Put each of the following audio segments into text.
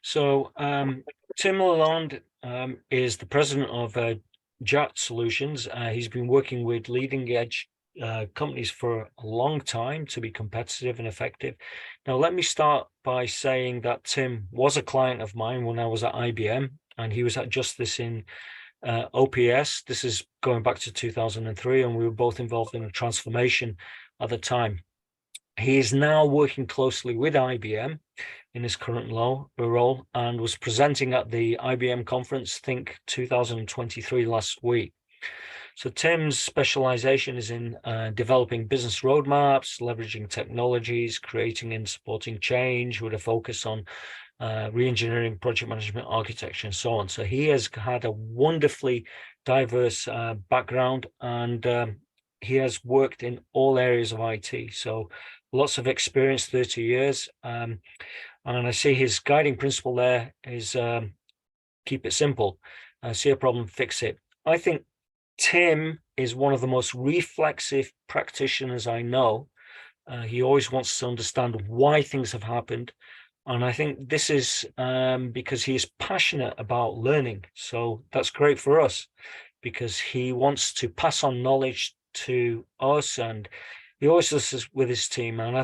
So Tim Lalonde is the president of JAT Solutions. He's been working with leading edge companies for a long time to be competitive and effective. Now, let me start by saying that Tim was a client of mine when I was at IBM, and he was at Justice in OPS. This is going back to 2003, and we were both involved in a transformation at the time. He is now working closely with IBM in his current role and was presenting at the IBM conference, Think 2023 last week. So Tim's specialization is in developing business roadmaps, leveraging technologies, creating and supporting change with a focus on re-engineering, project management, architecture, and so on. So he has had a wonderfully diverse background, and he has worked in all areas of IT. So lots of experience, 30 years. And I see his guiding principle there is keep it simple. See a problem, fix it. I think Tim is one of the most reflexive practitioners I know. He always wants to understand why things have happened. And I think this is because he is passionate about learning. So that's great for us because he wants to pass on knowledge to us, and he always does this with his team. And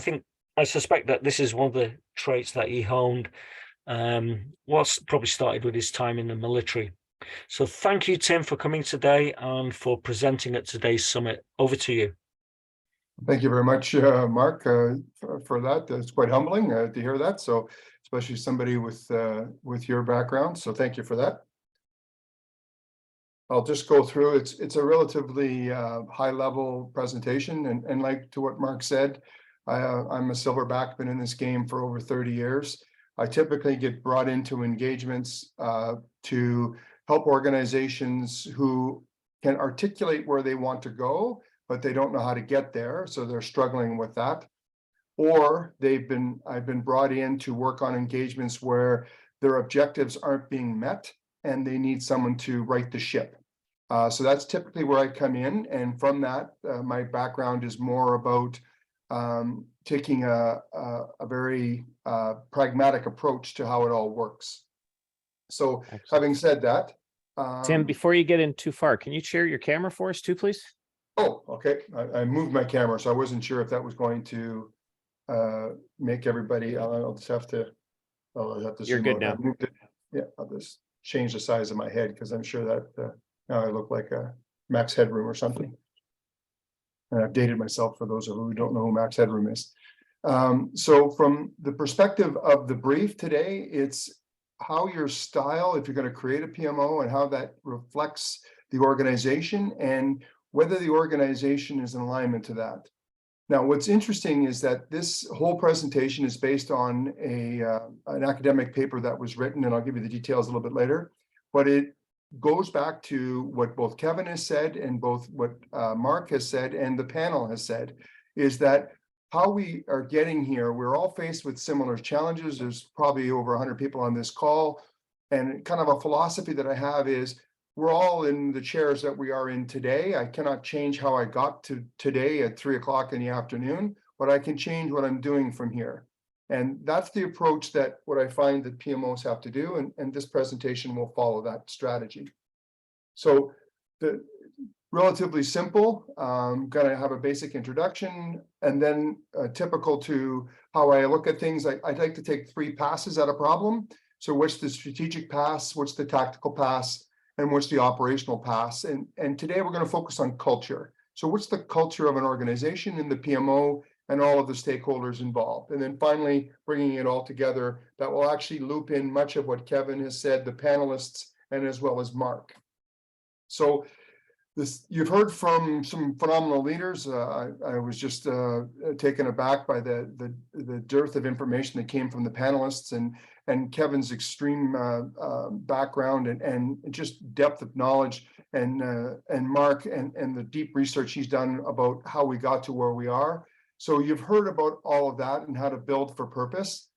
I suspect that this is one of the traits that he honed probably started with his time in the military. So thank you, Tim, for coming today and for presenting at today's summit. Over to you. Thank you very much, Mark, for that. It's quite humbling to hear that. So, especially somebody with your background. So, thank you for that. I'll just go through. It's a relatively high-level presentation, and like to what Mark said, I'm a silverback. Been in this game for over 30 years. I typically get brought into engagements to help organizations who can articulate where they want to go, but they don't know how to get there, so they're struggling with that. Or I've been brought in to work on engagements where their objectives aren't being met and they need someone to right the ship. So that's typically where I come in, and from that, my background is more about taking a very pragmatic approach to how it all works. So, excellent. Having said that, Tim, before you get in too far, can you share your camera for us too, please? Oh, okay. I moved my camera, so I wasn't sure if that was going to make everybody. I'll just have to. I'll have to. You're good now. Yeah, I'll just change the size of my head because I'm sure that now I look like a Max Headroom or something. And I've dated myself for those of you who don't know who Max Headroom is. So from the perspective of the brief today, it's how your style, if you're going to create a PMO, and how that reflects the organization and whether the organization is in alignment to that. Now, what's interesting is that this whole presentation is based on an academic paper that was written, and I'll give you the details a little bit later, but it goes back to what both Kevin has said and both what Mark has said and the panel has said, is that how we are getting here, we're all faced with similar challenges. There's probably over 100 people on this call, and kind of a philosophy that I have is we're all in the chairs that we are in today. I cannot change how I got to today at 3 o'clock in the afternoon, but I can change what I'm doing from here. And that's the approach that what I find that PMOs have to do, and this presentation will follow that strategy. So the relatively simple, going to have a basic introduction, and then typical to how I look at things, I'd like to take 3 passes at a problem. So what's the strategic pass, what's the tactical pass, and what's the operational pass? And today we're going to focus on culture. So what's the culture of an organization in the PMO and all of the stakeholders involved? And then finally, bringing it all together, that will actually loop in much of what Kevin has said, the panelists, and as well as Mark. So this, you've heard from some phenomenal leaders. I was just taken aback by the dearth of information that came from the panelists, and Kevin's extreme background and just depth of knowledge, and Mark and the deep research he's done about how we got to where we are. So you've heard about all of that and how to build for purpose.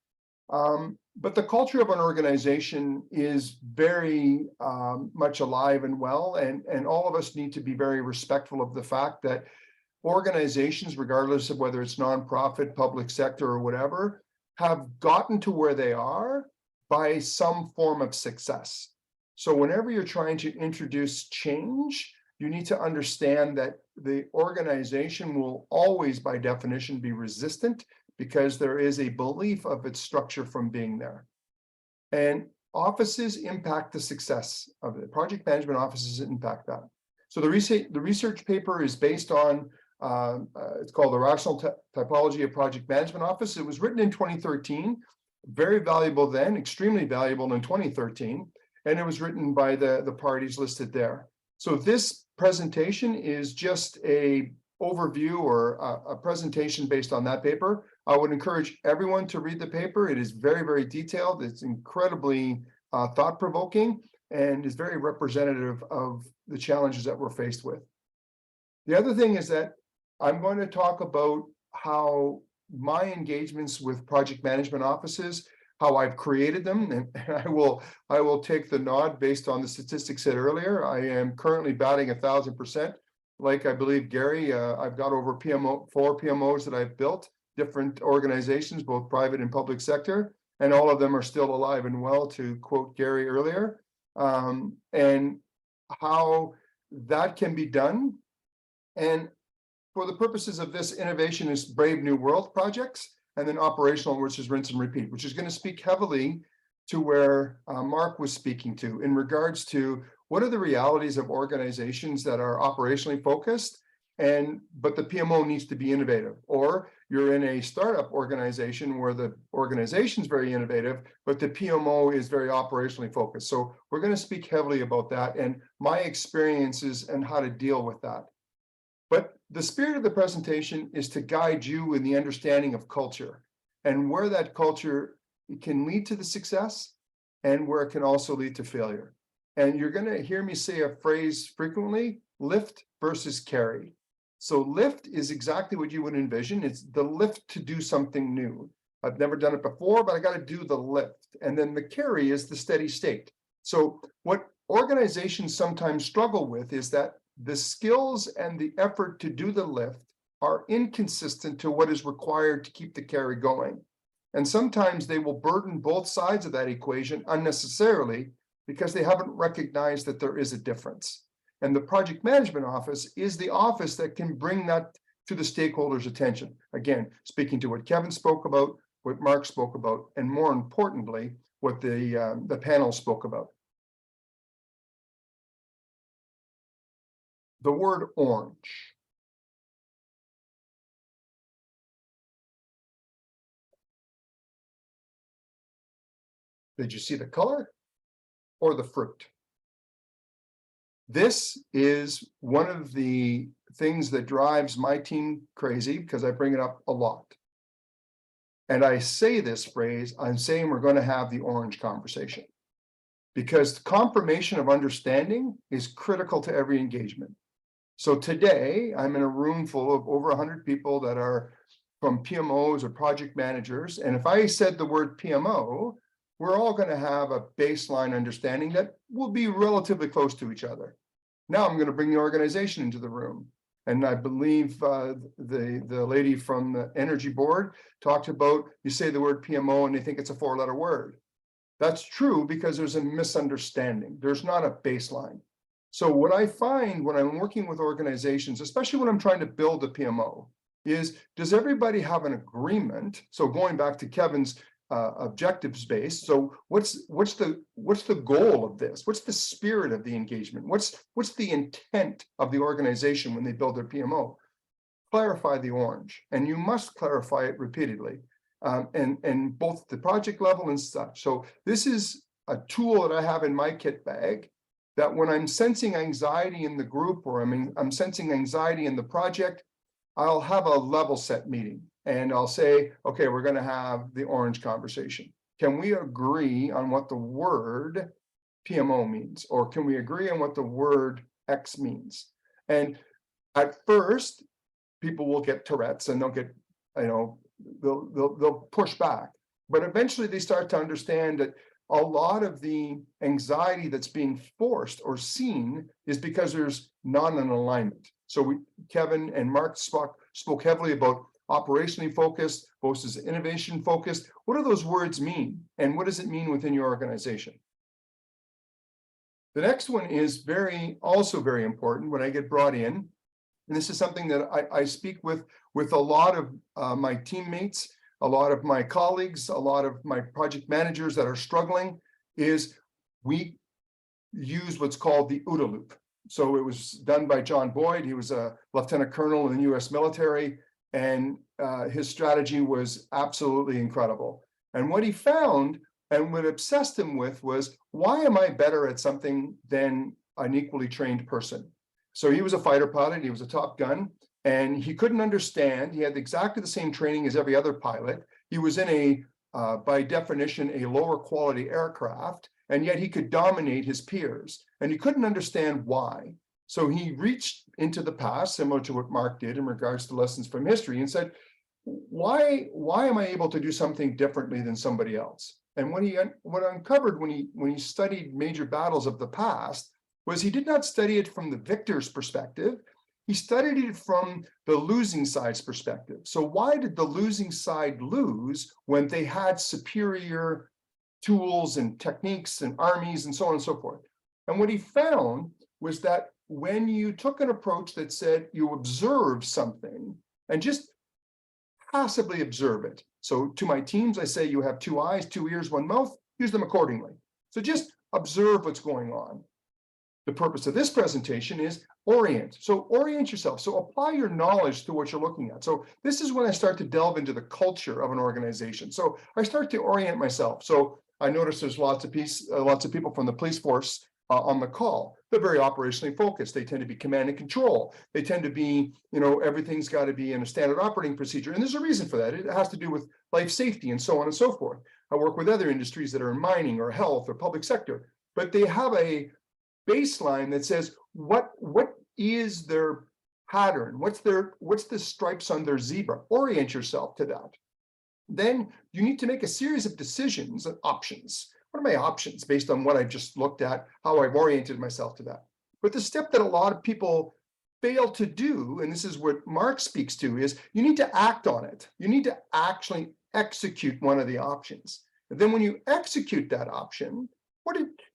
But the culture of an organization is very much alive and well, and all of us need to be very respectful of the fact that organizations, regardless of whether it's nonprofit, public sector, or whatever, have gotten to where they are by some form of success. So whenever you're trying to introduce change, you need to understand that the organization will always, by definition, be resistant because there is a belief of its structure from being there. And offices impact the success of it. Project management offices impact that. So the research paper is based on, it's called The Rational Typology of Project Management Office. It was written in 2013, very valuable then, extremely valuable in 2013, and it was written by the parties listed there. So this presentation is just a overview or a presentation based on that paper. I would encourage everyone to read the paper. It is very, very detailed. It's incredibly thought-provoking and is very representative of the challenges that we're faced with. The other thing is that I'm going to talk about how my engagements with project management offices, how I've created them, and I will take the nod based on the statistics said earlier. I am currently batting 1,000%. Like I believe Gary, I've got over 4 PMOs that I've built, different organizations, both private and public sector, and all of them are still alive and well, to quote Gary earlier, and how that can be done. And for the purposes of this, innovation is Brave New World projects, and then operational, which is rinse and repeat, which is going to speak heavily to where Mark was speaking to in regards to what are the realities of organizations that are operationally focused, but the PMO needs to be innovative, or you're in a startup organization where the organization is very innovative, but the PMO is very operationally focused. So we're going to speak heavily about that and my experiences and how to deal with that. But the spirit of the presentation is to guide you in the understanding of culture and where that culture can lead to the success and where it can also lead to failure. And you're going to hear me say a phrase frequently: lift versus carry. So lift is exactly what you would envision. It's the lift to do something new. I've never done it before, but I got to do the lift. And then the carry is the steady state. So what organizations sometimes struggle with is that the skills and the effort to do the lift are inconsistent to what is required to keep the carry going. And sometimes they will burden both sides of that equation unnecessarily because they haven't recognized that there is a difference. And the project management office is the office that can bring that to the stakeholders' attention. Again, speaking to what Kevin spoke about, what Mark spoke about, and more importantly, what the panel spoke about. The word orange. Did you see the color or the fruit? This is one of the things that drives my team crazy because I bring it up a lot. And I say this phrase, I'm saying we're going to have the orange conversation because confirmation of understanding is critical to every engagement. So today I'm in a room full of over 100 people that are from PMOs or project managers. And if I said the word PMO, we're all going to have a baseline understanding that will be relatively close to each other. Now I'm going to bring the organization into the room. And I believe the lady from the energy board talked about, you say the word PMO and they think it's a 4-letter word. That's true because there's a misunderstanding. There's not a baseline. So what I find when I'm working with organizations, especially when I'm trying to build a PMO, is does everybody have an agreement? So going back to Kevin's objectives based. So what's the goal of this? What's the spirit of the engagement? What's the intent of the organization when they build their PMO? Clarify the orange, and you must clarify it repeatedly, and both the project level and such. So this is a tool that I have in my kit bag that when I'm sensing anxiety in the group or I'm sensing anxiety in the project, I'll have a level set meeting. And I'll say, okay, we're going to have the orange conversation. Can we agree on what the word PMO means? Or can we agree on what the word X means? And at first, people will get Tourette's and they'll get, they'll push back. But eventually they start to understand that a lot of the anxiety that's being forced or seen is because there's not an alignment. So Kevin and Mark spoke heavily about operationally focused versus innovation focused. What do those words mean? And what does it mean within your organization? The next one is also very important when I get brought in. And this is something that I speak with a lot of my teammates, a lot of my colleagues, a lot of my project managers that are struggling, is we use what's called the OODA loop. So it was done by John Boyd. He was a lieutenant colonel in the US military, and his strategy was absolutely incredible. And what he found and what obsessed him with was, why am I better at something than an equally trained person? So he was a fighter pilot, he was a Top Gun, and he couldn't understand. He had exactly the same training as every other pilot. He was in by definition, a lower quality aircraft, and yet he could dominate his peers, and he couldn't understand why. So he reached into the past, similar to what Mark did in regards to lessons from history, and said, why am I able to do something differently than somebody else? And what uncovered when he studied major battles of the past was he did not study it from the victor's perspective. He studied it from the losing side's perspective. So why did the losing side lose when they had superior tools and techniques and armies and so on and so forth? And what he found was that when you took an approach that said you observe something and just passively observe it. So to my teams, I say you have 2 eyes, 2 ears, 1 mouth, use them accordingly. So just observe what's going on. The purpose of this presentation is orient. So orient yourself. So apply your knowledge to what you're looking at. So this is when I start to delve into the culture of an organization. So I start to orient myself. So I notice there's lots of people from the police force on the call. They're very operationally focused. They tend to be command and control. They tend to be, everything's got to be in a standard operating procedure. And there's a reason for that. It has to do with life safety and so on and so forth. I work with other industries that are in mining or health or public sector, but they have a baseline that says what is their pattern, what's the stripes on their zebra. Orient yourself to that. Then you need to make a series of decisions and options. What are my options based on what I just looked at, how I've oriented myself to that? But the step that a lot of people fail to do, and this is what Mark speaks to, is you need to act on it. You need to actually execute one of the options. And then when you execute that option,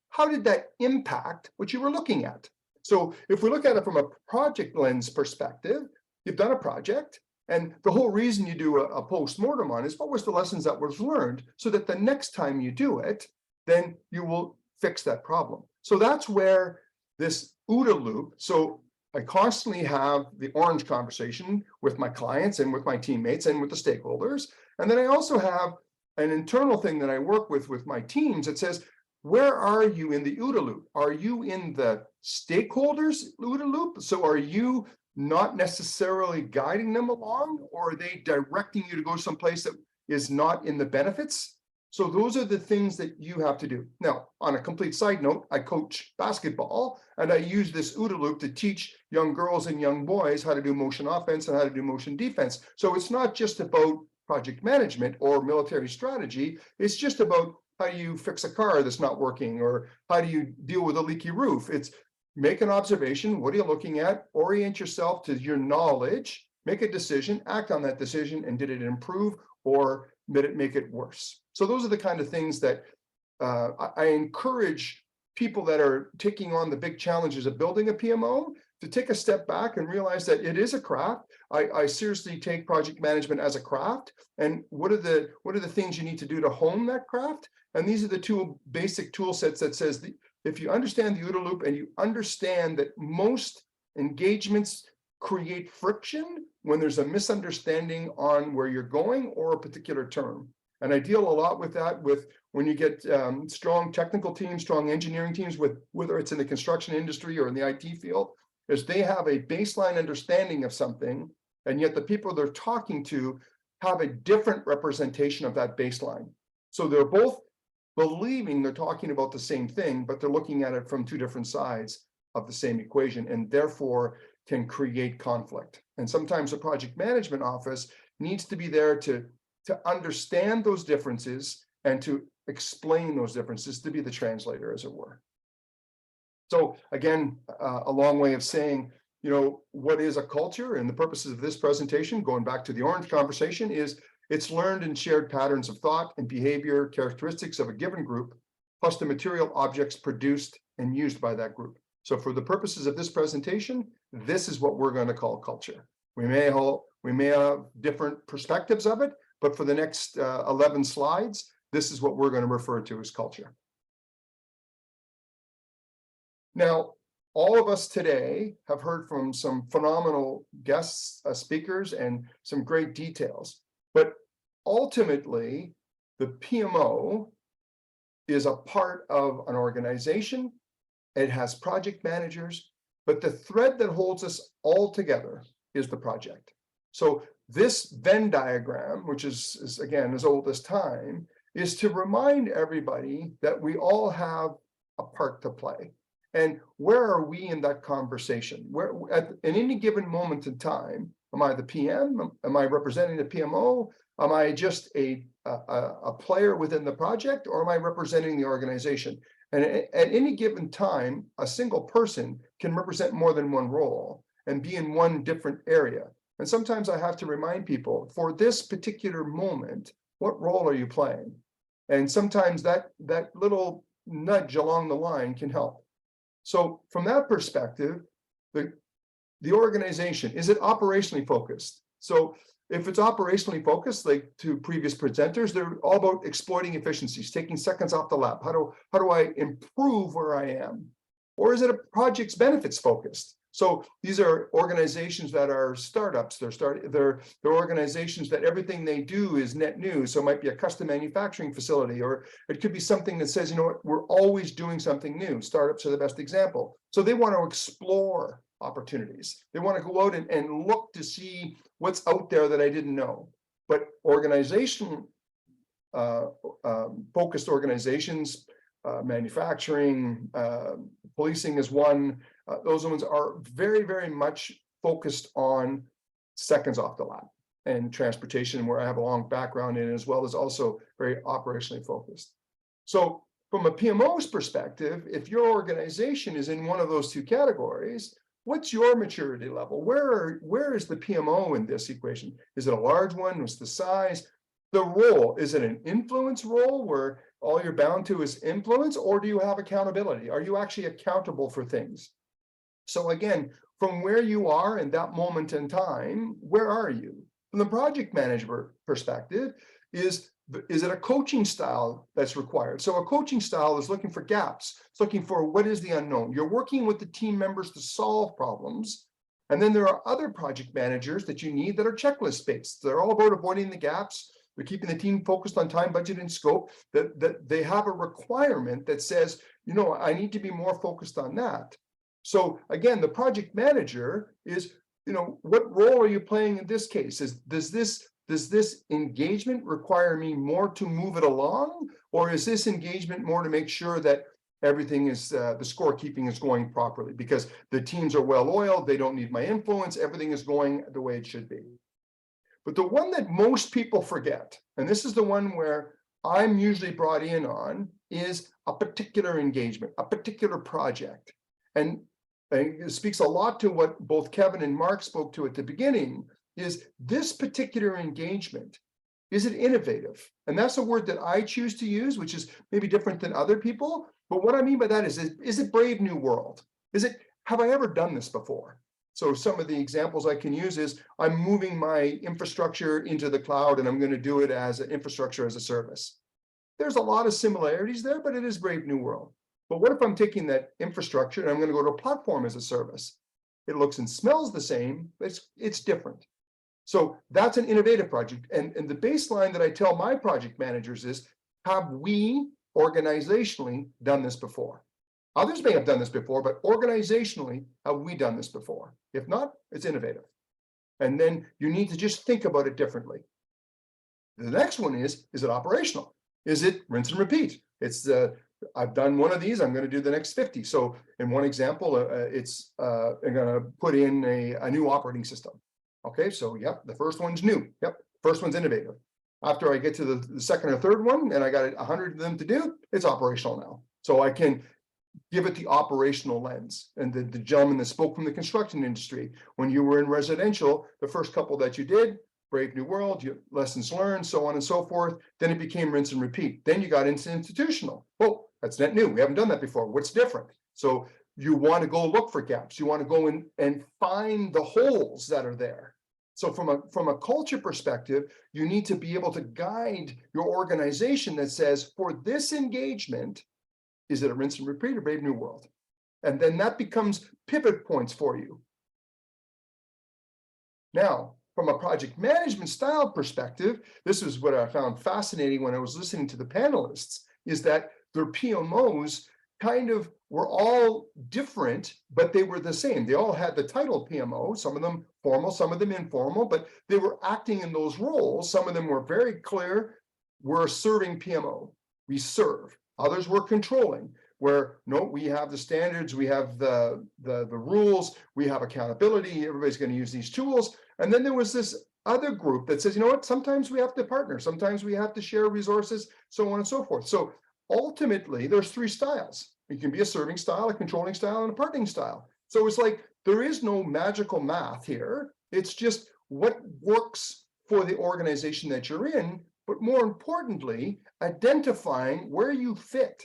how did that impact what you were looking at? So if we look at it from a project lens perspective, you've done a project, and the whole reason you do a post-mortem on is what was the lessons that was learned, so that the next time you do it, then you will fix that problem. So that's where this OODA loop, so I constantly have the orange conversation with my clients and with my teammates and with the stakeholders. And then I also have an internal thing that I work with my teams that says, where are you in the OODA loop? Are you in the stakeholders OODA loop? So are you not necessarily guiding them along, or are they directing you to go someplace that is not in the benefits? So those are the things that you have to do. Now, on a complete side note, I coach basketball, and I use this OODA loop to teach young girls and young boys how to do motion offense and how to do motion defense. So it's not just about project management or military strategy. It's just about how do you fix a car that's not working, or how do you deal with a leaky roof? It's make an observation. What are you looking at? Orient yourself to your knowledge, make a decision, act on that decision, and did it improve or did it make it worse? So those are the kind of things that I encourage people that are taking on the big challenges of building a PMO to take a step back and realize that it is a craft. I seriously take project management as a craft. And what are the things you need to do to hone that craft? And these are the 2 basic tool sets that says if you understand the OODA loop and you understand that most engagements create friction when there's a misunderstanding on where you're going or a particular term. And I deal a lot with that when you get strong technical teams, strong engineering teams, whether it's in the construction industry or in the IT field, is they have a baseline understanding of something, and yet the people they're talking to have a different representation of that baseline. So they're both believing they're talking about the same thing, but they're looking at it from 2 different sides of the same equation, and therefore can create conflict. And sometimes the project management office needs to be there to understand those differences and to explain those differences, to be the translator, as it were. So again, a long way of saying, you know, what is a culture? And the purposes of this presentation, going back to the orange conversation, is it's learned and shared patterns of thought and behavior characteristics of a given group, plus the material objects produced and used by that group. So for the purposes of this presentation, this is what we're going to call culture. We may have different perspectives of it, but for the next 11 slides, this is what we're going to refer to as culture. Now, all of us today have heard from some phenomenal guests, speakers, and some great details. But ultimately, the PMO is a part of an organization. It has project managers, but the thread that holds us all together is the project. So this Venn diagram, which is again as old as time, is to remind everybody that we all have a part to play. And where are we in that conversation? Where at any given moment in time, am I the PM? Am I representing the PMO? Am I just a player within the project, or am I representing the organization? And at any given time, a single person can represent more than one role and be in one different area. And sometimes I have to remind people, for this particular moment, what role are you playing? And sometimes that little nudge along the line can help. So from that perspective, the organization, is it operationally focused? So if it's operationally focused, like to previous presenters, they're all about exploiting efficiencies, taking seconds off the lap. How do I improve where I am? Or is it a project's benefits focused? So these are organizations that are startups. They're organizations that everything they do is net new. So it might be a custom manufacturing facility, or it could be something that says, you know what, we're always doing something new. Startups are the best example. So they want to explore opportunities. They want to go out and look to see what's out there that I didn't know. But organization focused organizations, manufacturing, policing is one. Those ones are very, very much focused on seconds off the lap, and transportation, where I have a long background in, as well as also very operationally focused. So from a PMO's perspective, if your organization is in one of those two categories, what's your maturity level? Where is the PMO in this equation? Is it a large one? What's the size? The role, is it an influence role where all you're bound to is influence, or do you have accountability? Are you actually accountable for things? So again, from where you are in that moment in time, where are you? From the project manager perspective, is it a coaching style that's required? So a coaching style is looking for gaps. It's looking for what is the unknown. You're working with the team members to solve problems. And then there are other project managers that you need that are checklist based. They're all about avoiding the gaps. They're keeping the team focused on time, budget, and scope. That they have a requirement that says, you know, I need to be more focused on that. So again, the project manager is, you know, what role are you playing in this case? Does this engagement require me more to move it along, or is this engagement more to make sure that everything is the scorekeeping is going properly, because the teams are well oiled, they don't need my influence, everything is going the way it should be. But the one that most people forget, and this is the one where I'm usually brought in on, is a particular engagement, a particular project. And it speaks a lot to what both Kevin and Mark spoke to at the beginning, is this particular engagement, is it innovative? And that's a word that I choose to use, which is maybe different than other people. But what I mean by that is it brave new world? Have I ever done this before? So some of the examples I can use is I'm moving my infrastructure into the cloud, and I'm going to do it as an infrastructure as a service. There's a lot of similarities there, but it is brave new world. But what if I'm taking that infrastructure and I'm going to go to a platform as a service? It looks and smells the same, but it's different. So that's an innovative project. And the baseline that I tell my project managers is, have we organizationally done this before? Others may have done this before, but organizationally, have we done this before? If not, it's innovative. And then you need to just think about it differently. The next one is it operational? Is it rinse and repeat? It's I've done one of these, I'm going to do the next 50. So in one example, I'm going to put in a new operating system. Okay, so yep, the first one's new. Yep, first one's innovative. After I get to the second or third one, and I got 100 of them to do, it's operational now. So I can give it the operational lens. And the gentleman that spoke from the construction industry, when you were in residential, the first couple that you did, Brave New World, lessons learned, so on and so forth. Then it became rinse and repeat. Then you got into institutional. Oh, that's not new. We haven't done that before. What's different? So you want to go look for gaps. You want to go in and find the holes that are there. So from a culture perspective, you need to be able to guide your organization that says, for this engagement, is it a rinse and repeat or Brave New World? And then that becomes pivot points for you. Now, from a project management style perspective, this is what I found fascinating when I was listening to the panelists, is that their PMOs kind of were all different, but they were the same. They all had the title PMO, some of them formal, some of them informal, but they were acting in those roles. Some of them were very clear. We're serving PMO, we serve. Others were controlling, where no, we have the standards, we have the rules, we have accountability, everybody's going to use these tools. And then there was this other group that says, you know what, sometimes we have to partner, sometimes we have to share resources, so on and so forth. So ultimately, there's three styles. It can be a serving style, a controlling style, and a partnering style. So it's like, there is no magical math here. It's just what works for the organization that you're in, but more importantly, identifying where you fit,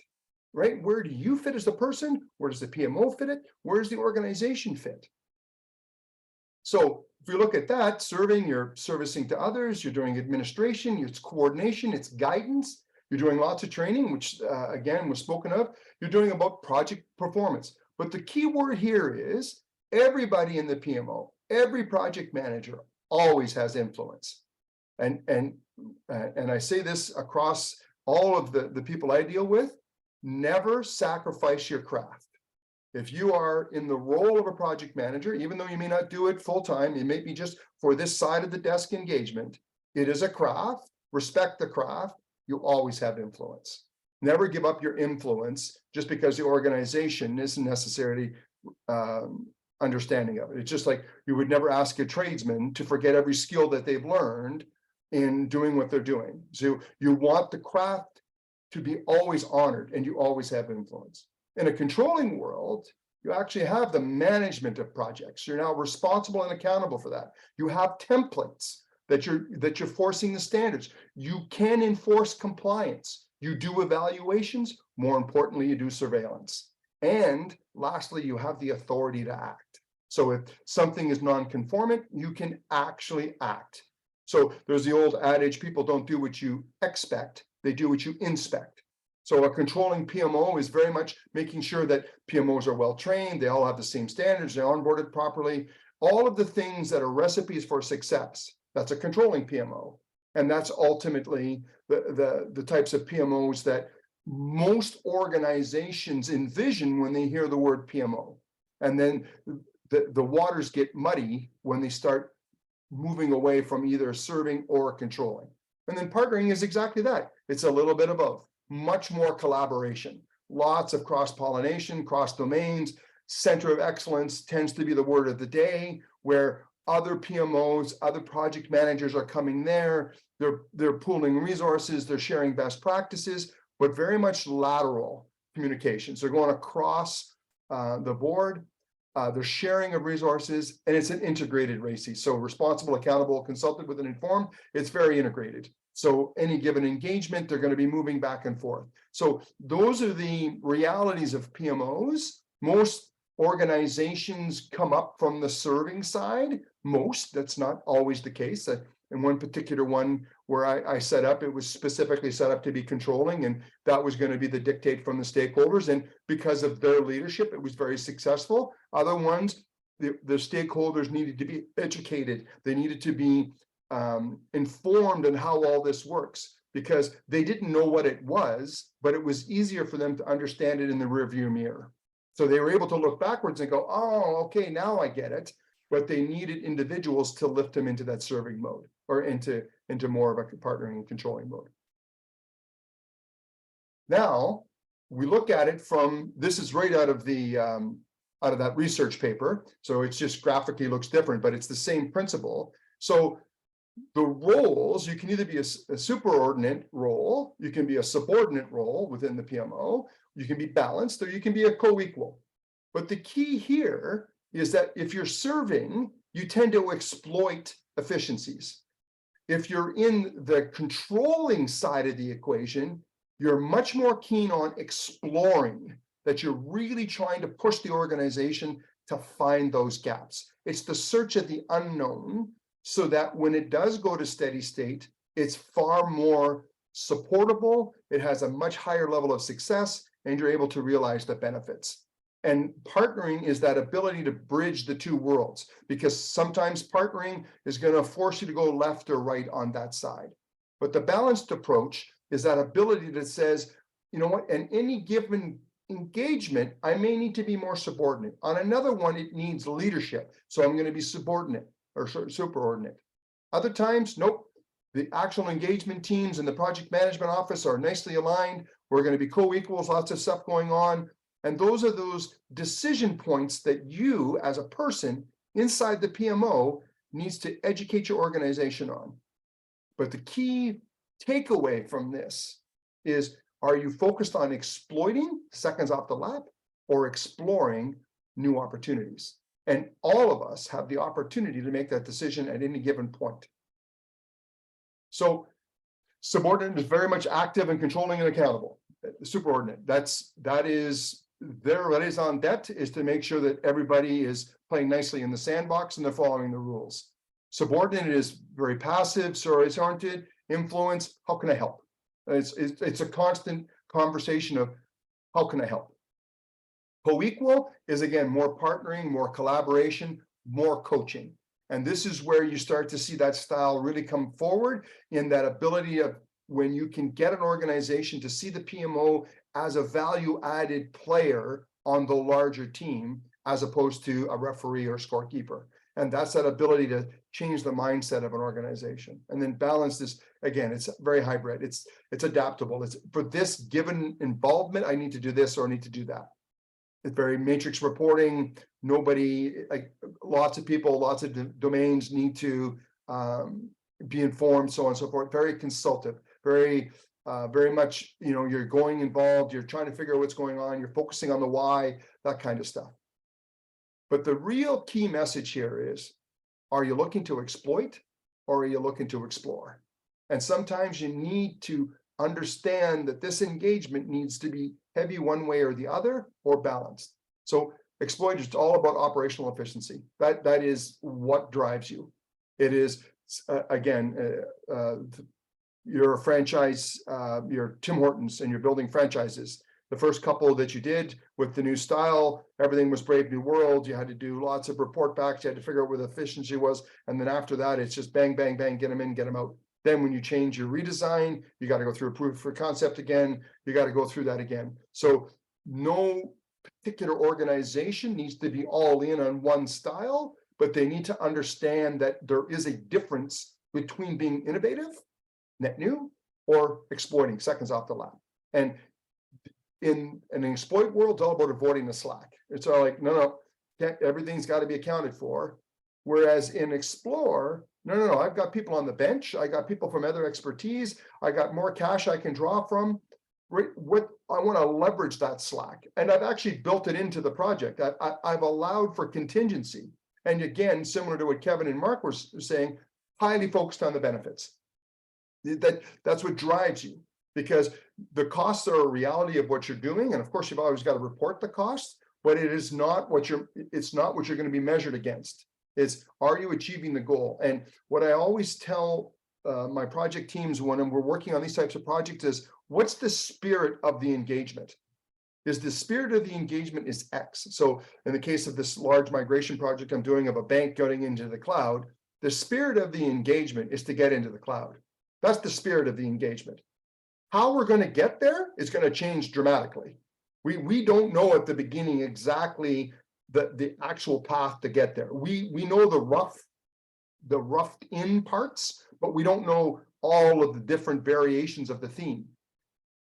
right? Where do you fit as a person? Where does the PMO fit it? Where does the organization fit? So if you look at that, serving, you're servicing to others, you're doing administration, it's coordination, it's guidance, you're doing lots of training, which again was spoken of, you're doing about project performance. But the key word here is everybody in the PMO, every project manager always has influence. And I say this across all of the people I deal with, never sacrifice your craft. If you are in the role of a project manager, even though you may not do it full time, it may be just for this side of the desk engagement, it is a craft, respect the craft, you always have influence. Never give up your influence just because the organization isn't necessarily understanding of it. It's just like you would never ask a tradesman to forget every skill that they've learned in doing what they're doing. So you want the craft to be always honored and you always have influence. In a controlling world, you actually have the management of projects. You're now responsible and accountable for that. You have templates that you're forcing the standards. You can enforce compliance. You do evaluations. More importantly, you do surveillance. And lastly, you have the authority to act. So if something is non-conformant, you can actually act. So there's the old adage, people don't do what you expect, they do what you inspect. So a controlling PMO is very much making sure that PMOs are well trained, they all have the same standards, they're onboarded properly, all of the things that are recipes for success. That's a controlling PMO. And that's ultimately the types of PMOs that most organizations envision when they hear the word PMO. And then the waters get muddy when they start moving away from either serving or controlling. And then partnering is exactly that. It's a little bit of both. Much more collaboration, lots of cross-pollination, cross-domains. Center of excellence tends to be the word of the day, where other PMOs, other project managers are coming there. They're pooling resources, they're sharing best practices, but very much lateral communications. They're going across the board. They're sharing of resources, and it's an integrated RACI. So responsible, accountable, consulted with, and informed. It's very integrated. So any given engagement, they're going to be moving back and forth. So those are the realities of PMOs. Most organizations come up from the serving side. Most, that's not always the case. In one particular one where I set up, it was specifically set up to be controlling, and that was going to be the dictate from the stakeholders. And because of their leadership, it was very successful. Other ones, the stakeholders needed to be educated. They needed to be informed on how all this works, because they didn't know what it was, but it was easier for them to understand it in the rearview mirror. So they were able to look backwards and go, oh, okay, now I get it. But they needed individuals to lift them into that serving mode, or into more of a partnering and controlling mode. Now we look at it from, this is right out of that research paper. So it's just graphically looks different, but it's the same principle. So the roles, you can either be a superordinate role, you can be a subordinate role within the PMO, you can be balanced or you can be a co-equal. But the key here is that if you're serving, you tend to exploit efficiencies. If you're in the controlling side of the equation, you're much more keen on exploring, that you're really trying to push the organization to find those gaps. It's the search of the unknown, so that when it does go to steady state, it's far more supportable, it has a much higher level of success, and you're able to realize the benefits. And partnering is that ability to bridge the two worlds, because sometimes partnering is going to force you to go left or right on that side. But the balanced approach is that ability that says, you know what, in any given engagement, I may need to be more subordinate. On another one, it needs leadership. So I'm going to be subordinate or superordinate. Other times, nope. The actual engagement teams and the project management office are nicely aligned. We're going to be co-equals, lots of stuff going on. And those are those decision points that you as a person inside the PMO needs to educate your organization on. But the key takeaway from this is, are you focused on exploiting seconds off the lap or exploring new opportunities? And all of us have the opportunity to make that decision at any given point. So subordinate is very much active and controlling and accountable. Superordinate, that is their raison d'etre, is to make sure that everybody is playing nicely in the sandbox and they're following the rules. Subordinate is very passive, service-oriented, influence. How can I help? It's a constant conversation of how can I help? Co-equal is, again, more partnering, more collaboration, more coaching. And this is where you start to see that style really come forward, in that ability of when you can get an organization to see the PMO as a value-added player on the larger team, as opposed to a referee or scorekeeper. And that's that ability to change the mindset of an organization. And then balance is, again, it's very hybrid. It's adaptable. It's for this given involvement, I need to do this or I need to do that. It's very matrix reporting. Nobody, like lots of people, lots of domains need to be informed, so on and so forth. Very consultative, very much, you know, you're going involved, you're trying to figure out what's going on, you're focusing on the why, that kind of stuff. But the real key message here is, are you looking to exploit or are you looking to explore? And sometimes you need to understand that this engagement needs to be heavy one way or the other, or balanced. So exploit is all about operational efficiency. That is what drives you. It is, you're a franchise, you're Tim Hortons and you're building franchises. The first couple that you did with the new style, everything was Brave New World. You had to do lots of report backs. You had to figure out where the efficiency was. And then after that, it's just bang, bang, bang, get them in, get them out. Then when you change your redesign, you got to go through a proof of concept again. You got to go through that again. So no particular organization needs to be all in on one style, but they need to understand that there is a difference between being innovative, net new, or exploiting seconds off the lap. And in an exploit world, it's all about avoiding the slack. It's all like, no, everything's got to be accounted for. Whereas in explore, no, I've got people on the bench. I got people from other expertise. I got more cash I can draw from. What I want to leverage that slack. And I've actually built it into the project. I've allowed for contingency. And again, similar to what Kevin and Mark were saying, highly focused on the benefits. That's what drives you, because the costs are a reality of what you're doing. And of course, you've always got to report the costs, but it's not what you're going to be measured against. It's, are you achieving the goal? And what I always tell my project teams when we're working on these types of projects is, what's the spirit of the engagement? Is the spirit of the engagement is X. So in the case of this large migration project I'm doing of a bank going into the cloud, the spirit of the engagement is to get into the cloud. That's the spirit of the engagement. How we're going to get there is going to change dramatically. We don't know at the beginning exactly the actual path to get there. We know the roughed in parts, but we don't know all of the different variations of the theme.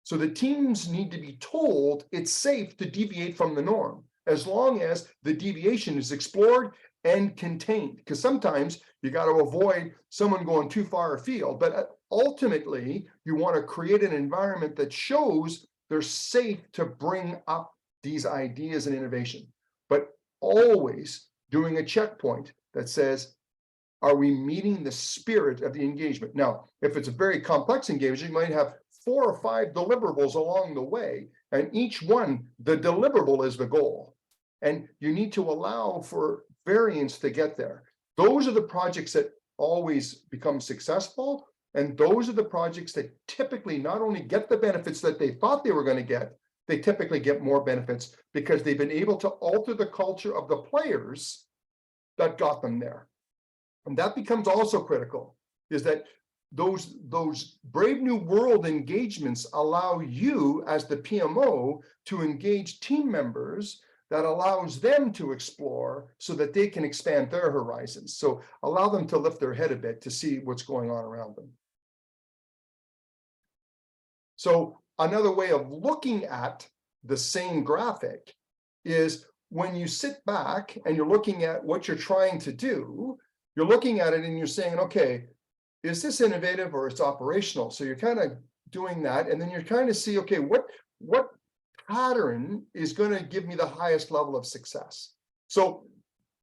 So the teams need to be told it's safe to deviate from the norm, as long as the deviation is explored and contained. Because sometimes you got to avoid someone going too far afield, but ultimately you want to create an environment that shows they're safe to bring up these ideas and innovation, but always doing a checkpoint that says, are we meeting the spirit of the engagement? Now, if it's a very complex engagement, you might have 4 or 5 deliverables along the way, and each one, the deliverable is the goal. And you need to allow for variance to get there. Those are the projects that always become successful. And those are the projects that typically not only get the benefits that they thought they were going to get, they typically get more benefits because they've been able to alter the culture of the players that got them there. And that becomes also critical, is that those Brave New World engagements allow you as the PMO to engage team members that allows them to explore so that they can expand their horizons. So allow them to lift their head a bit to see what's going on around them. So another way of looking at the same graphic is when you sit back and you're looking at what you're trying to do, you're looking at it and you're saying, okay, is this innovative or it's operational? So you're kind of doing that, and then you're trying to see, okay, what pattern is going to give me the highest level of success? So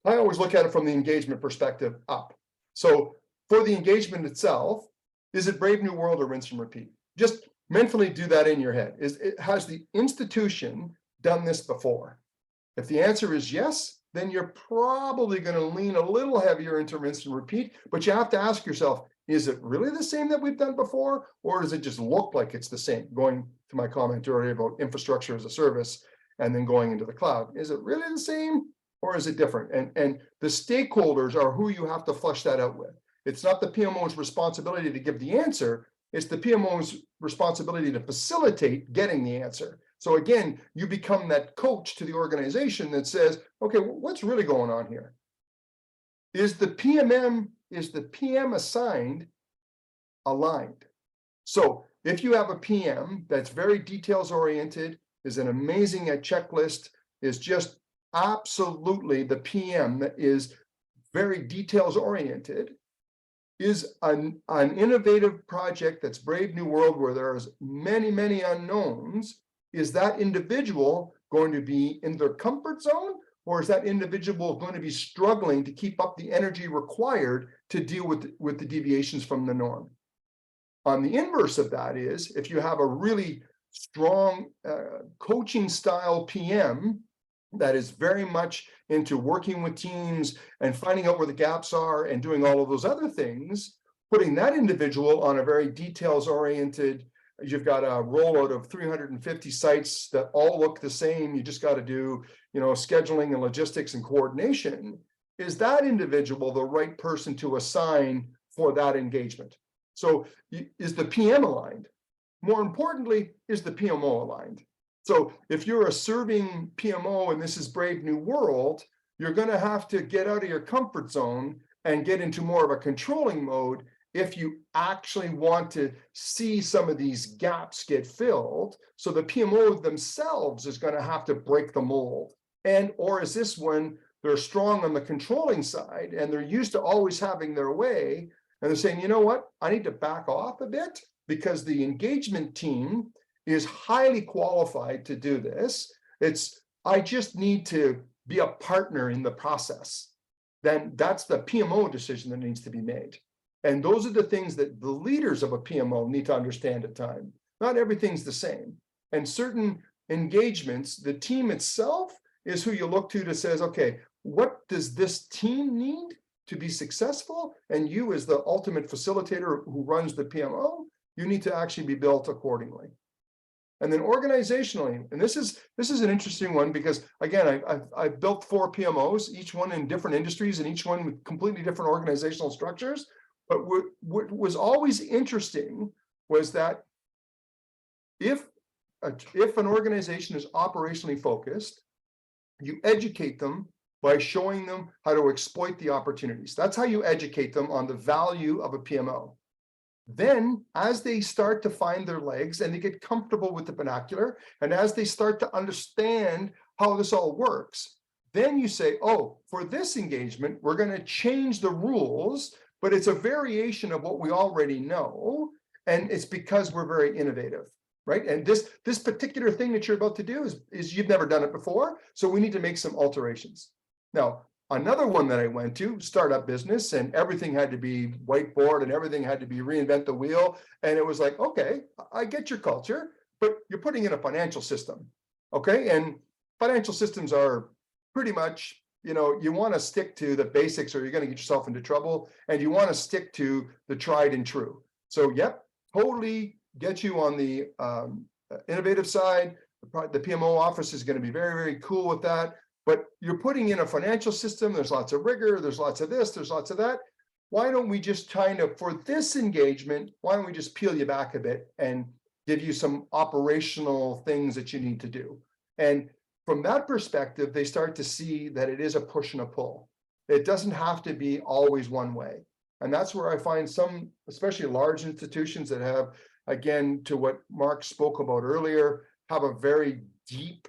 I always look at it from the engagement perspective up. So for the engagement itself, is it Brave New World or rinse and repeat? Just mentally do that in your head. Has the institution done this before? If the answer is yes, then you're probably going to lean a little heavier into rinse and repeat, but you have to ask yourself, is it really the same that we've done before? Or does it just look like it's the same? Going to my comment earlier about infrastructure as a service and then going into the cloud. Is it really the same or is it different? And the stakeholders are who you have to flush that out with. It's not the PMO's responsibility to give the answer. It's the PMO's responsibility to facilitate getting the answer. So again, you become that coach to the organization that says, okay, what's really going on here? Is the PM assigned aligned? So if you have a PM that's very details oriented, is an amazing at checklist, is just absolutely the PM that is very details oriented, is an innovative project that's Brave New World where there's many, many unknowns, is that individual going to be in their comfort zone, or is that individual going to be struggling to keep up the energy required to deal with the deviations from the norm? On the inverse of that is, if you have a really strong coaching style PM that is very much into working with teams and finding out where the gaps are and doing all of those other things, putting that individual on a very details oriented, you've got a rollout of 350 sites that all look the same. You just got to do, scheduling and logistics and coordination. Is that individual the right person to assign for that engagement? So is the PM aligned? More importantly, is the PMO aligned? So if you're a serving PMO and this is Brave New World, you're going to have to get out of your comfort zone and get into more of a controlling mode if you actually want to see some of these gaps get filled. So the PMO themselves is going to have to break the mold. Or is this when they're strong on the controlling side and they're used to always having their way, and they're saying, you know what, I need to back off a bit because the engagement team is highly qualified to do this. I just need to be a partner in the process. Then that's the PMO decision that needs to be made. And those are the things that the leaders of a PMO need to understand at time. Not everything's the same. And certain engagements, the team itself is who you look to says, okay, what does this team need to be successful? And you as the ultimate facilitator who runs the PMO, you need to actually be built accordingly. And then organizationally, and this is an interesting one because again, I've built 4 PMOs, each one in different industries and each one with completely different organizational structures. But what was always interesting was that if an organization is operationally focused, you educate them by showing them how to exploit the opportunities. That's how you educate them on the value of a PMO. Then, as they start to find their legs and they get comfortable with the vernacular, and as they start to understand how this all works, then you say, oh, for this engagement, we're going to change the rules, but it's a variation of what we already know, and it's because we're very innovative. right? And this particular thing that you're about to do is you've never done it before, so we need to make some alterations. Now, another one that I went to, startup business, and everything had to be whiteboard and everything had to be reinvent the wheel. And it was like, okay, I get your culture, but you're putting in a financial system, okay? And financial systems are pretty much, you know, you want to stick to the basics or you're going to get yourself into trouble, and you want to stick to the tried and true. So, yep, totally get you on the innovative side. The PMO office is going to be very, very cool with that. But you're putting in a financial system. There's lots of rigor. There's lots of this. There's lots of that. Why don't we just kind of, for this engagement, why don't we just peel you back a bit and give you some operational things that you need to do? And from that perspective, they start to see that it is a push and a pull. It doesn't have to be always one way. And that's where I find some, especially large institutions that have, again, to what Mark spoke about earlier, have a very deep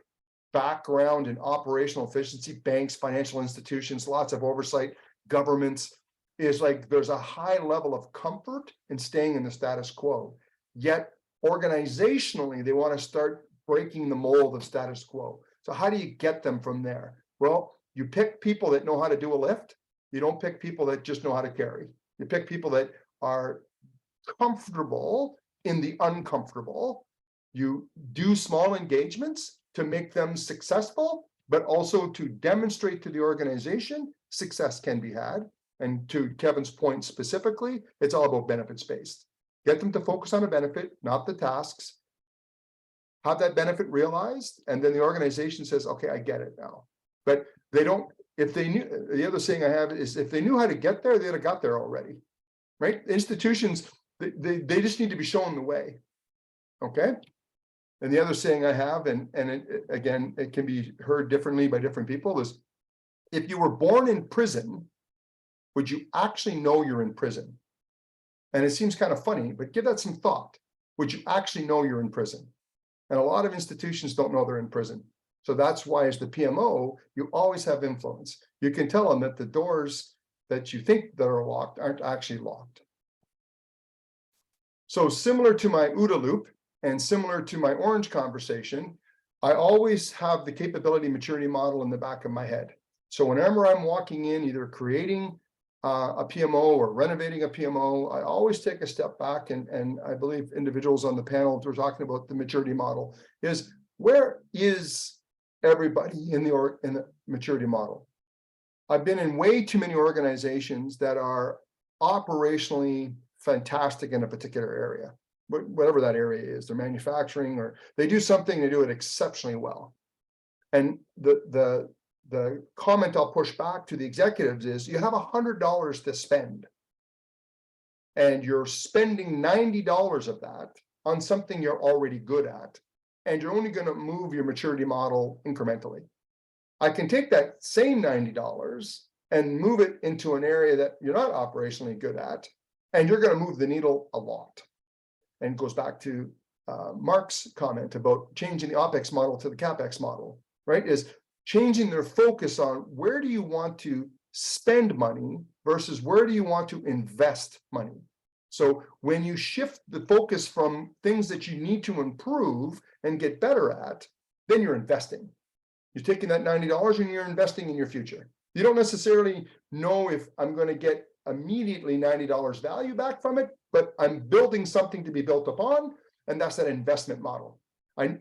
background in operational efficiency, banks, financial institutions, lots of oversight, governments, is like there's a high level of comfort in staying in the status quo. Yet organizationally, they want to start breaking the mold of status quo. So how do you get them from there? Well, you pick people that know how to do a lift. You don't pick people that just know how to carry. You pick people that are comfortable in the uncomfortable. You do small engagements to make them successful, but also to demonstrate to the organization success can be had. And to Kevin's point specifically, it's all about benefits based. Get them to focus on a benefit, not the tasks. Have that benefit realized, and then the organization says, okay, I get it now. But they don't, if they knew, the other saying I have is if they knew how to get there, they'd have got there already, right? Institutions, they just need to be shown the way, okay? And the other saying I have, and again, it can be heard differently by different people, is if you were born in prison, would you actually know you're in prison? And it seems kind of funny, but give that some thought. Would you actually know you're in prison? And a lot of institutions don't know they're in prison. So that's why as the PMO, you always have influence. You can tell them that the doors that you think that are locked aren't actually locked. So similar to my OODA loop and similar to my orange conversation, I always have the capability maturity model in the back of my head. So whenever I'm walking in, either creating a PMO or renovating a PMO, I always take a step back, and I believe individuals on the panel were talking about the maturity model, is where is everybody in the maturity model? I've been in way too many organizations that are operationally fantastic in a particular area, whatever that area is. They're manufacturing, or they do something, they do it exceptionally well. And the comment I'll push back to the executives is you have $100 to spend, and you're spending $90 of that on something you're already good at, and you're only going to move your maturity model incrementally. I can take that same $90 and move it into an area that you're not operationally good at, and you're going to move the needle a lot. And it goes back to Mark's comment about changing the OPEX model to the CAPEX model, right? Is changing their focus on where do you want to spend money versus where do you want to invest money. So when you shift the focus from things that you need to improve and get better at, then you're investing. You're taking that $90 and you're investing in your future. You don't necessarily know if I'm going to get immediately $90 value back from it, but I'm building something to be built upon, and that's that investment model.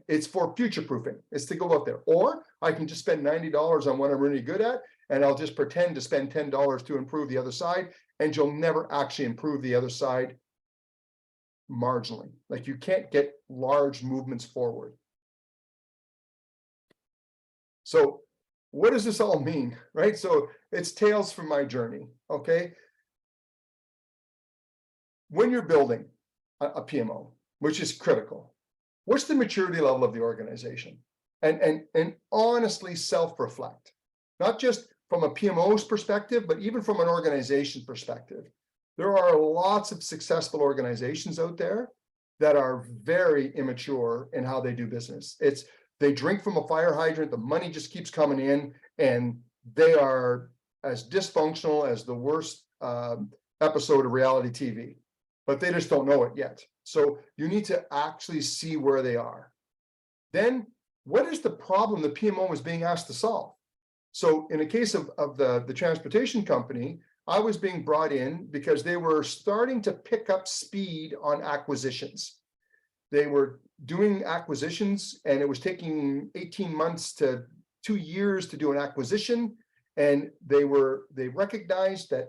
It's for future proofing. It's to go out there. Or I can just spend $90 on what I'm really good at, and I'll just pretend to spend $10 to improve the other side, and you'll never actually improve the other side marginally. Like, you can't get large movements forward. So what does this all mean, right? So it's tales from my journey, okay? When you're building a PMO, which is critical, what's the maturity level of the organization? And honestly self-reflect, not just from a PMO's perspective, but even from an organization perspective. There are lots of successful organizations out there that are very immature in how they do business. They drink from a fire hydrant, the money just keeps coming in, and they are as dysfunctional as the worst episode of reality TV, but they just don't know it yet. So you need to actually see where they are. Then what is the problem the PMO is being asked to solve? So in the case of the transportation company, I was being brought in because they were starting to pick up speed on acquisitions. They were doing acquisitions and it was taking 18 months to 2 years to do an acquisition. And they recognized that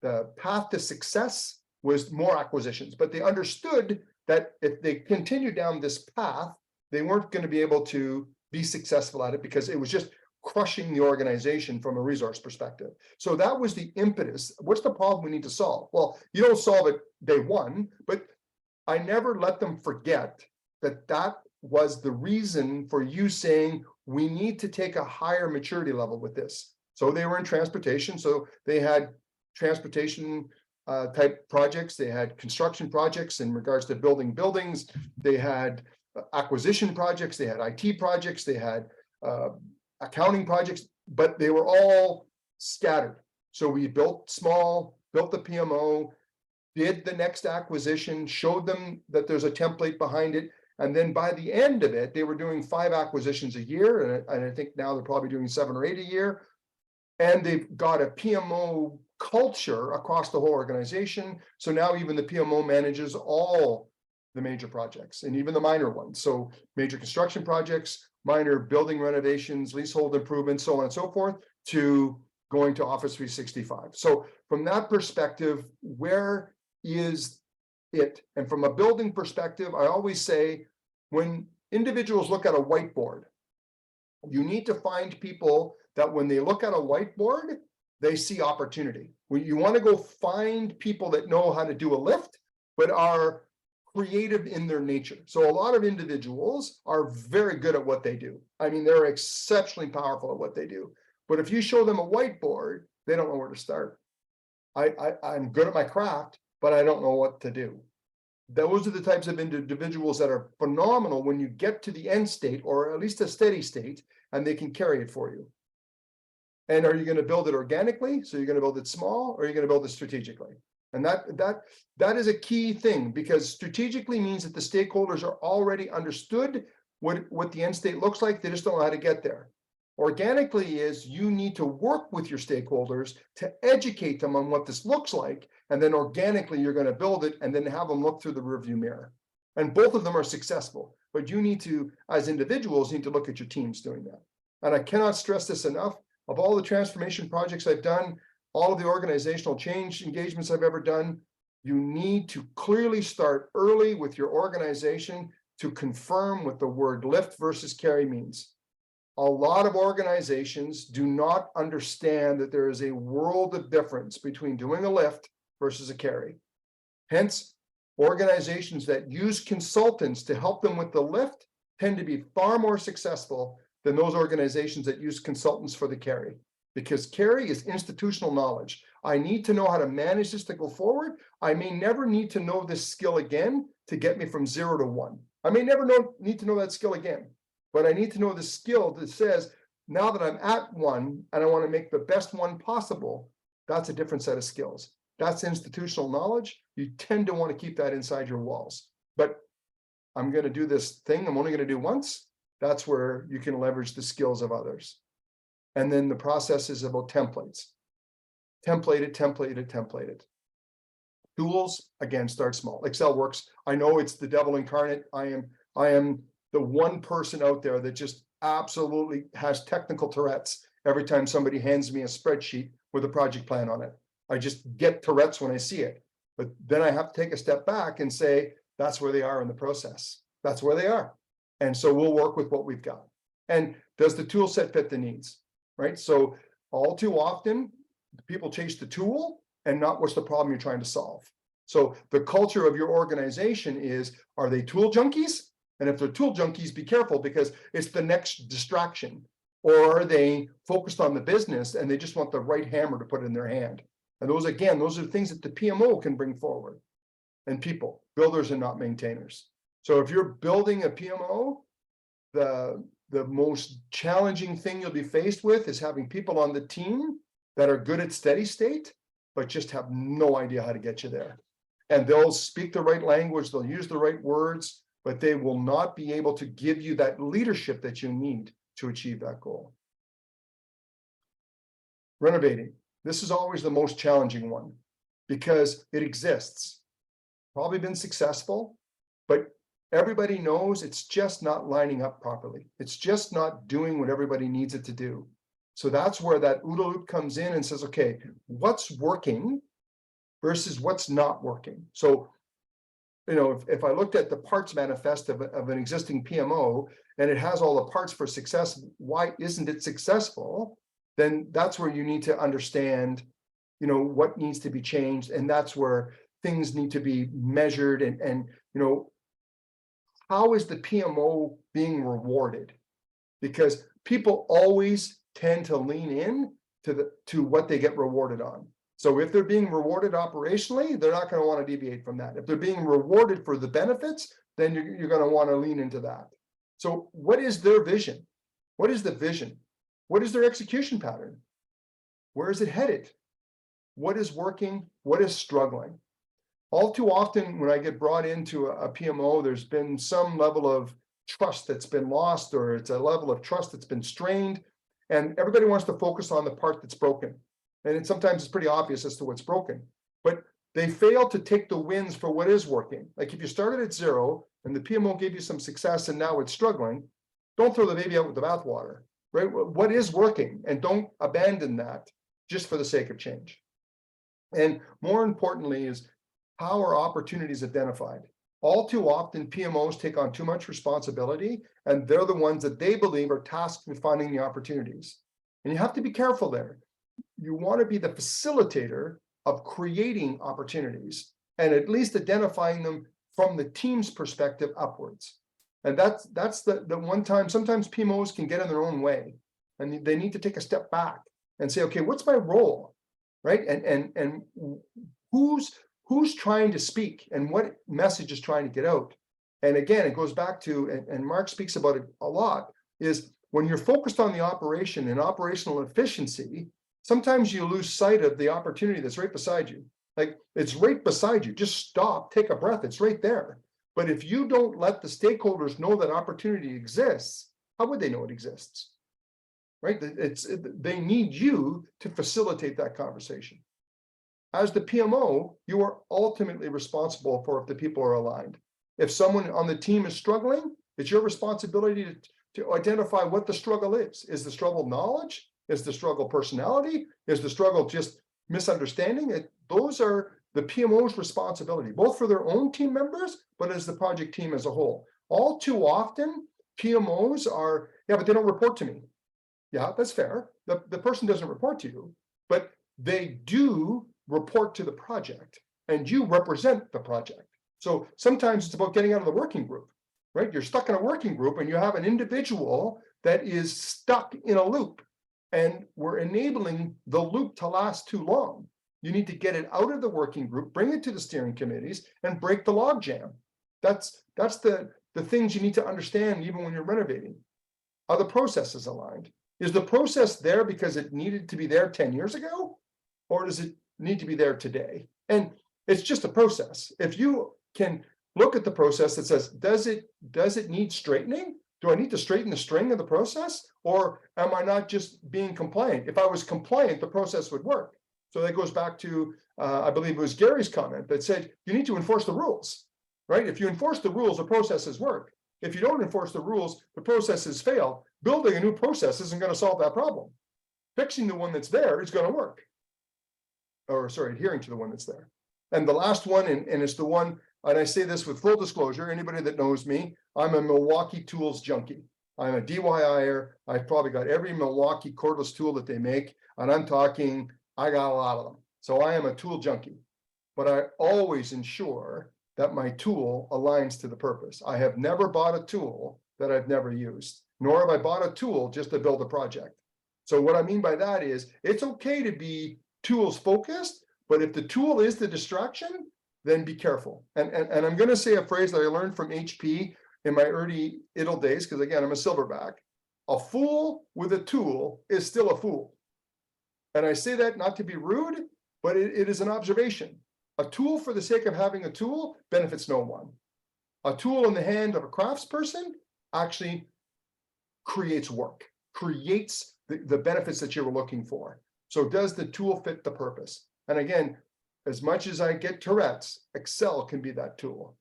the path to success was more acquisitions, but they understood that if they continued down this path, they weren't going to be able to be successful at it because it was just crushing the organization from a resource perspective. So that was the impetus. What's the problem we need to solve? Well, you don't solve it day one, but I never let them forget that that was the reason for you saying we need to take a higher maturity level with this. So they were in transportation, so they had transportation type projects, they had construction projects in regards to building buildings, they had acquisition projects, they had IT projects, they had accounting projects, but they were all scattered. So we built small, built the PMO, did the next acquisition, showed them that there's a template behind it. And then by the end of it, they were doing 5 acquisitions a year. And I think now they're probably doing 7 or 8 a year. And they've got a PMO culture across the whole organization. So now even the PMO manages all the major projects and even the minor ones. So major construction projects, minor building renovations, leasehold improvements, so on and so forth, to going to Office 365. So from that perspective, where is it? And from a building perspective, I always say, when individuals look at a whiteboard, you need to find people that when they look at a whiteboard, they see opportunity. When you want to go find people that know how to do a lift, but are creative in their nature. So a lot of individuals are very good at what they do. I mean, they're exceptionally powerful at what they do. But if you show them a whiteboard, they don't know where to start. I'm good at my craft, but I don't know what to do. Those are the types of individuals that are phenomenal when you get to the end state, or at least a steady state, and they can carry it for you. And are you going to build it organically? So you're going to build it small, or are you going to build it strategically? And that is a key thing, because strategically means that the stakeholders are already understood what the end state looks like. They just don't know how to get there. Organically is you need to work with your stakeholders to educate them on what this looks like. And then organically, you're going to build it and then have them look through the rearview mirror. And both of them are successful. But you need to, as individuals, need to look at your teams doing that. And I cannot stress this enough. Of all the transformation projects I've done, all of the organizational change engagements I've ever done, you need to clearly start early with your organization to confirm what the word lift versus carry means. A lot of organizations do not understand that there is a world of difference between doing a lift versus a carry. Hence, organizations that use consultants to help them with the lift tend to be far more successful than those organizations that use consultants for the carry. Because carry is institutional knowledge. I need to know how to manage this to go forward. I may never need to know this skill again to get me from 0 to 1. I may never need to know that skill again, but I need to know the skill that says, now that I'm at 1 and I want to make the best one possible, that's a different set of skills. That's institutional knowledge. You tend to want to keep that inside your walls. But I'm going to do this thing I'm only going to do once. That's where you can leverage the skills of others. And then the process is about templates. Template it, template it, template it. Tools, again, start small. Excel works. I know it's the devil incarnate. I am the one person out there that just absolutely has technical Tourette's every time somebody hands me a spreadsheet with a project plan on it. I just get Tourette's when I see it. But then I have to take a step back and say, that's where they are in the process. That's where they are. And so we'll work with what we've got. And does the tool set fit the needs? Right? So all too often, people chase the tool and not what's the problem you're trying to solve. So the culture of your organization is, are they tool junkies? And if they're tool junkies, be careful, because it's the next distraction. Or are they focused on the business and they just want the right hammer to put in their hand? And those, again, those are things that the PMO can bring forward. And people, builders and not maintainers. So if you're building a PMO, the most challenging thing you'll be faced with is having people on the team that are good at steady state, but just have no idea how to get you there. and they'll speak the right language, they'll use the right words, but they will not be able to give you that leadership that you need to achieve that goal. Renovating. This is always the most challenging one because it exists. Probably been successful, but everybody knows it's just not lining up properly. It's just not doing what everybody needs it to do. So that's where that OODA loop comes in and says, okay, what's working versus what's not working? So, you know, if I looked at the parts manifest of an existing PMO and it has all the parts for success, why isn't it successful? Then that's where you need to understand, you know, what needs to be changed. And that's where things need to be measured and you know, how is the PMO being rewarded? Because people always tend to lean in to what they get rewarded on. So if they're being rewarded operationally, they're not going to want to deviate from that. If they're being rewarded for the benefits, then you're going to want to lean into that. So what is their vision? What is the vision? What is their execution pattern? Where is it headed? What is working? What is struggling? All too often, when I get brought into a PMO, there's been some level of trust that's been lost, or it's a level of trust that's been strained, and everybody wants to focus on the part that's broken. And sometimes it's pretty obvious as to what's broken, but they fail to take the wins for what is working. Like if you started at 0 and the PMO gave you some success and now it's struggling, don't throw the baby out with the bathwater, right? What is working, and don't abandon that just for the sake of change. And more importantly is, how are opportunities identified? All too often, PMOs take on too much responsibility, and they're the ones that they believe are tasked with finding the opportunities. And you have to be careful there. You want to be the facilitator of creating opportunities and at least identifying them from the team's perspective upwards. And that's the one time, sometimes PMOs can get in their own way, and they need to take a step back and say, okay, what's my role, right? And who's trying to speak and what message is trying to get out. And again, it goes back to, and Mark speaks about it a lot, is when you're focused on the operation and operational efficiency, sometimes you lose sight of the opportunity that's right beside you. Like, it's right beside you. Just stop, take a breath. It's right there. But if you don't let the stakeholders know that opportunity exists, how would they know it exists? Right? They need you to facilitate that conversation. As the PMO, you are ultimately responsible for if the people are aligned. If someone on the team is struggling, it's your responsibility to identify what the struggle is. Is the struggle knowledge? Is the struggle personality? Is the struggle just misunderstanding? Those are the PMO's responsibility, both for their own team members, but as the project team as a whole. All too often, PMOs are, yeah, but they don't report to me. Yeah, that's fair. The person doesn't report to you, but they do report to the project, and you represent the project. So sometimes it's about getting out of the working group, right? You're stuck in a working group and you have an individual that is stuck in a loop, and we're enabling the loop to last too long. You need to get it out of the working group, bring it to the steering committees, and break the logjam. That's the things you need to understand even when you're renovating. Are the processes aligned? Is the process there because it needed to be there 10 years ago? Or does it need to be there today? And it's just a process. If you can look at the process that says, does it need straightening? Do I need to straighten the string of the process? Or am I not just being compliant? If I was compliant, the process would work. So that goes back to, I believe it was Gary's comment that said, you need to enforce the rules, right? If you enforce the rules, the processes work. If you don't enforce the rules, the processes fail. Building a new process isn't going to solve that problem. Fixing the one that's there is going to work. Or sorry, adhering to the one that's there. And the last one, and it's the one, and I say this with full disclosure, anybody that knows me, I'm a Milwaukee tools junkie. I'm a DIYer. I've probably got every Milwaukee cordless tool that they make, and I'm talking, I got a lot of them. So I am a tool junkie, but I always ensure that my tool aligns to the purpose. I have never bought a tool that I've never used, nor have I bought a tool just to build a project. So what I mean by that is, it's okay to be tools focused, but if the tool is the distraction, then be careful. And I'm going to say a phrase that I learned from HP in my early ITIL days, because again, I'm a silverback. A fool with a tool is still a fool. And I say that not to be rude, but it is an observation. A tool for the sake of having a tool benefits no one. A tool in the hand of a craftsperson actually creates work, creates the benefits that you were looking for. So does the tool fit the purpose? And again, as much as I get Tourette's, Excel can be that tool.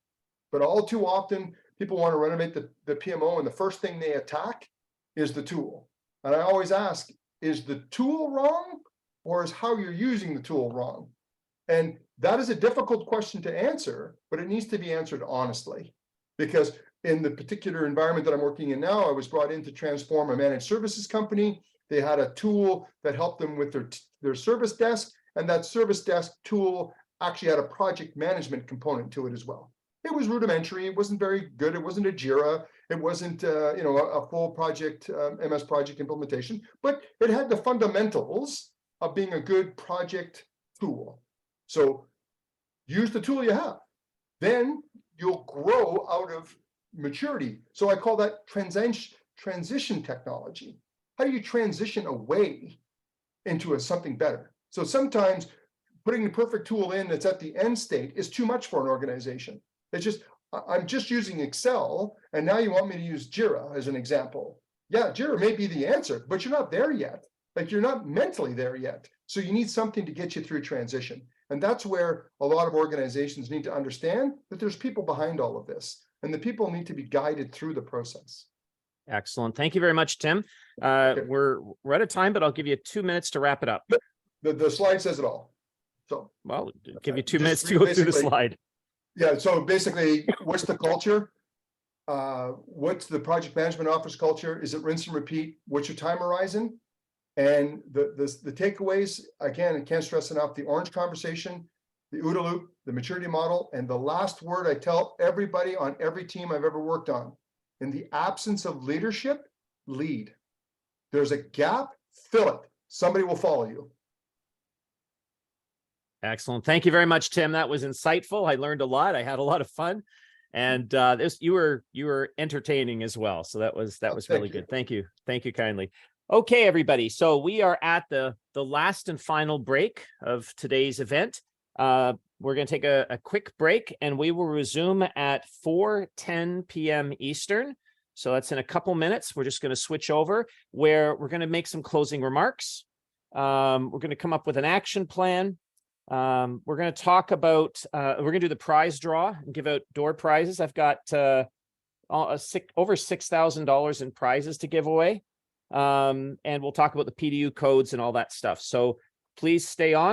But all too often, people want to renovate the PMO, and the first thing they attack is the tool. And I always ask, is the tool wrong, or is how you're using the tool wrong? And that is a difficult question to answer, but it needs to be answered honestly. Because in the particular environment that I'm working in now, I was brought in to transform a managed services company. They had a tool that helped them with their service desk, and that service desk tool actually had a project management component to it as well. It was rudimentary. It wasn't very good. It wasn't a Jira. It wasn't a full project MS project implementation, but it had the fundamentals of being a good project tool. So use the tool you have. Then you'll grow out of maturity. So I call that transition technology. How do you transition away into something better? So sometimes putting the perfect tool in that's at the end state is too much for an organization. It's just, I'm just using Excel, and now you want me to use Jira as an example. Yeah, Jira may be the answer, but you're not there yet. Like, you're not mentally there yet. So you need something to get you through transition. And that's where a lot of organizations need to understand that there's people behind all of this, and the people need to be guided through the process. Excellent. Thank you very much, Tim. We're out of time, but I'll give you 2 minutes to wrap it up. The slide says it all. So, well, give you 2 minutes just to go through the slide. Yeah, so basically, what's the culture? What's the project management office culture? Is it rinse and repeat? What's your time horizon? And the takeaways, again, I can't stress enough, the orange conversation, the OODA loop, the maturity model, and the last word I tell everybody on every team I've ever worked on: in the absence of leadership, lead. There's a gap, fill it. Somebody will follow you. Excellent. Thank you very much, Tim. That was insightful. I learned a lot. I had a lot of fun, and you were entertaining as well. So that was really good. Thank you. Thank you kindly. Okay, everybody. So we are at the last and final break of today's event. We're going to take a quick break, and we will resume at 4:10 p.m. Eastern. So that's in a couple minutes. We're just going to switch over, where we're going to make some closing remarks. We're going to come up with an action plan. We're going to talk about, we're going to do the prize draw and give out door prizes. I've got over $6,000 in prizes to give away. And we'll talk about the PDU codes and all that stuff. So please stay on.